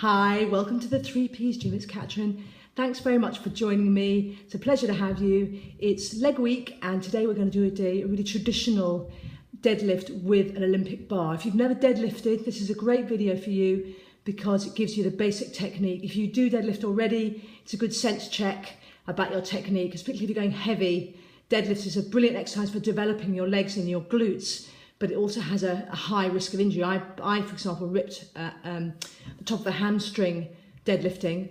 Hi, welcome to the 3Ps gym. It's Katrin. Thanks very much for joining me. It's a pleasure to have you. It's leg week and today we're going to do a really traditional deadlift with an Olympic bar. If you've never deadlifted, this is a great video for you because it gives you the basic technique. If you do deadlift already, it's a good sense check about your technique, particularly if you're going heavy. Deadlift is a brilliant exercise for developing your legs and your glutes, but it also has a high risk of injury. I for example, ripped the top of the hamstring deadlifting.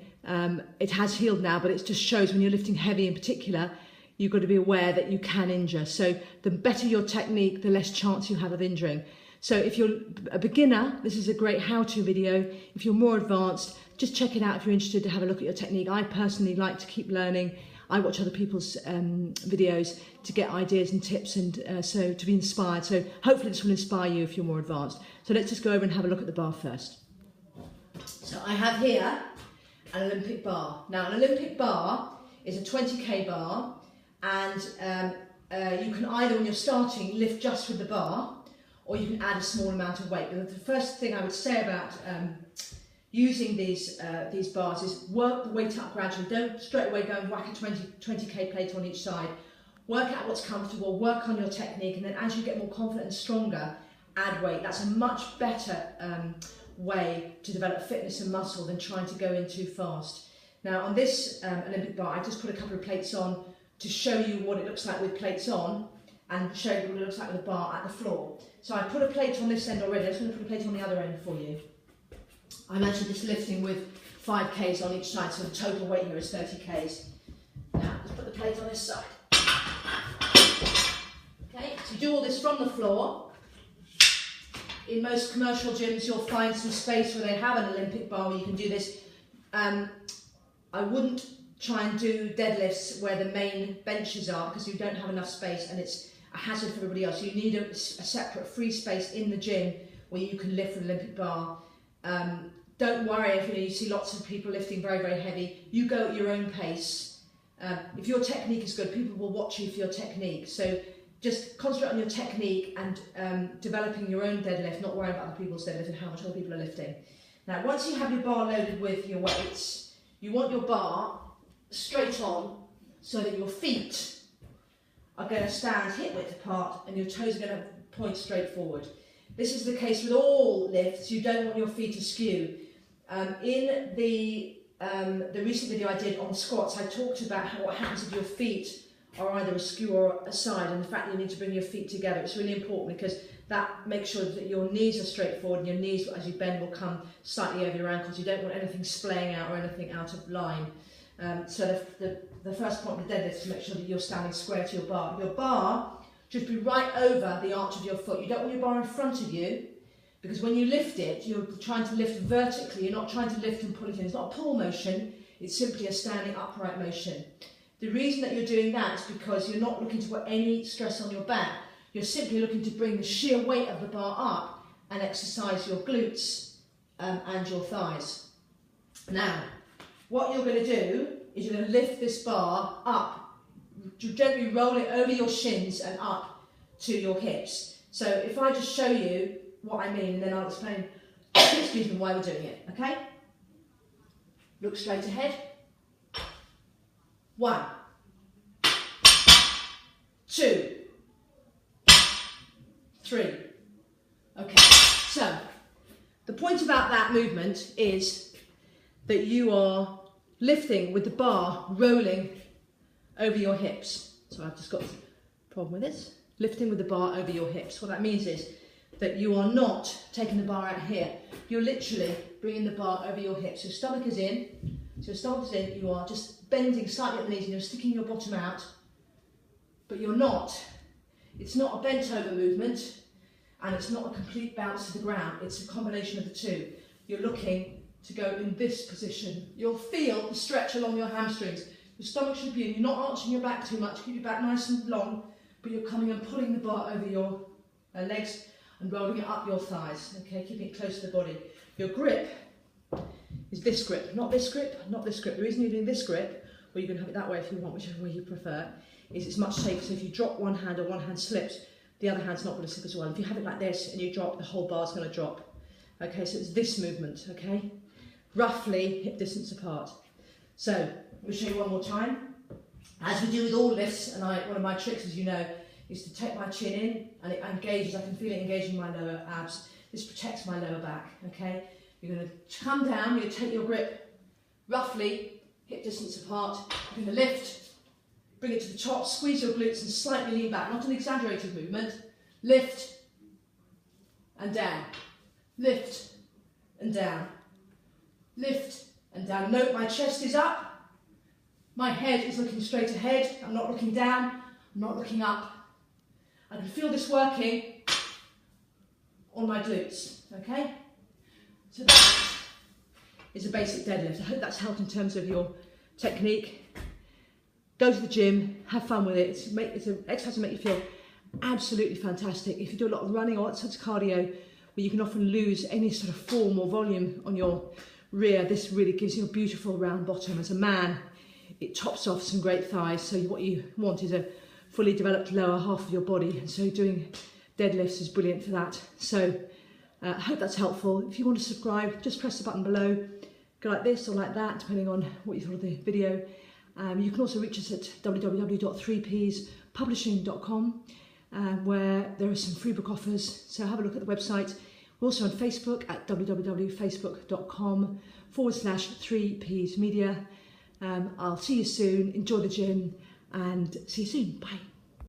It has healed now, but it just shows when you're lifting heavy in particular, you've got to be aware that you can injure. So the better your technique, the less chance you have of injuring. So if you're a beginner, this is a great how-to video. If you're more advanced, just check it out if you're interested to have a look at your technique. I personally like to keep learning. I watch other people's videos to get ideas and tips and so to be inspired. So hopefully this will inspire you if you're more advanced. So let's just go over and have a look at the bar first. So I have here an Olympic bar. Now an Olympic bar is a 20k bar, and you can either, when you're starting, lift just with the bar, or you can add a small amount of weight. But the first thing I would say about using these bars is work the weight up gradually. Don't straight away go and whack a 20k plate on each side. Work out what's comfortable, work on your technique, and then as you get more confident and stronger, add weight. That's a much better way to develop fitness and muscle than trying to go in too fast. Now on this Olympic bar, I just put a couple of plates on to show you what it looks like with plates on and show you what it looks like with a bar at the floor. So I put a plate on this end already. I'm just going to put a plate on the other end for you. I'm actually just lifting with 5 Ks on each side, so the total weight here is 30 Ks. Now, let's put the plate on this side. Okay, so you do all this from the floor. In most commercial gyms, you'll find some space where they have an Olympic bar where you can do this. I wouldn't try and do deadlifts where the main benches are because you don't have enough space and it's a hazard for everybody else. You need a separate free space in the gym where you can lift with an Olympic bar. Don't worry if you see lots of people lifting very, very heavy. You go at your own pace. If your technique is good, people will watch you for your technique. So just concentrate on your technique and developing your own deadlift, not worrying about other people's deadlift and how much other people are lifting. Now, once you have your bar loaded with your weights, you want your bar straight on so that your feet are going to stand hip width apart and your toes are going to point straight forward. This is the case with all lifts. You don't want your feet askew. In the recent video I did on squats, I talked about what happens if your feet are either askew or aside, and the fact that you need to bring your feet together. It's really important because that makes sure that your knees are straight forward and your knees, as you bend, will come slightly over your ankles. You don't want anything splaying out or anything out of line. So the first point of the deadlift is to make sure that you're standing square to your bar. Your bar should be right over the arch of your foot. You don't want your bar in front of you, because when you lift it, you're trying to lift vertically. You're not trying to lift and pull it in. It's not a pull motion, it's simply a standing upright motion. The reason that you're doing that is because you're not looking to put any stress on your back. You're simply looking to bring the sheer weight of the bar up and exercise your glutes and your thighs. Now, what you're going to do is you're going to lift this bar up. You gently roll it over your shins and up to your hips. So if I just show you what I mean, and then I'll explain excuse me, why we're doing it, okay? Look straight ahead. 1, 2, 3. Okay, so the point about that movement is that you are lifting with the bar rolling over your hips. So I've just got a problem with this. Lifting with the bar over your hips. What that means is that you are not taking the bar out here. You're literally bringing the bar over your hips. Your stomach is in. So your stomach is in. You are just bending slightly at the knees and you're sticking your bottom out. But you're not. It's not a bent over movement and it's not a complete bounce to the ground. It's a combination of the two. You're looking to go in this position. You'll feel the stretch along your hamstrings. Your stomach should be in. You're not arching your back too much. Keep your back nice and long, but you're coming and pulling the bar over your legs and rolling it up your thighs. Okay, keeping it close to the body. Your grip is this grip, not this grip, not this grip. The reason you're doing this grip, or you can have it that way if you want, whichever way you prefer, is it's much safer. So if you drop one hand or one hand slips, the other hand's not going to slip as well. If you have it like this and you drop, the whole bar's going to drop. Okay, so it's this movement, okay? roughly hip distance apart. So I'm going to show you one more time. As we do with all lifts, and one of my tricks, as you know, is to take my chin in, and it engages, I can feel it engaging my lower abs. This protects my lower back, okay? You're going to come down, you're going to take your grip roughly hip distance apart. You're going to lift, bring it to the top, squeeze your glutes and slightly lean back, not an exaggerated movement. Lift and down, lift and down, lift and down. Note my chest is up. My head is looking straight ahead. I'm not looking down. I'm not looking up. I can feel this working on my glutes, okay? So that is a basic deadlift. I hope that's helped in terms of your technique. Go to the gym, have fun with it. It's an exercise to make you feel absolutely fantastic. If you do a lot of running or lots of cardio, where you can often lose any sort of form or volume on your rear, this really gives you a beautiful round bottom. As a man, it tops off some great thighs, so what you want is a fully developed lower half of your body, and so doing deadlifts is brilliant for that. So I hope that's helpful. If you want to subscribe, just press the button below. Go like this or like that, depending on what you thought of the video. You can also reach us at www.3pspublishing.com, where there are some free book offers, so have a look at the website. We're also on Facebook at www.facebook.com/3psmedia. I'll see you soon, enjoy the gym, and see you soon. Bye.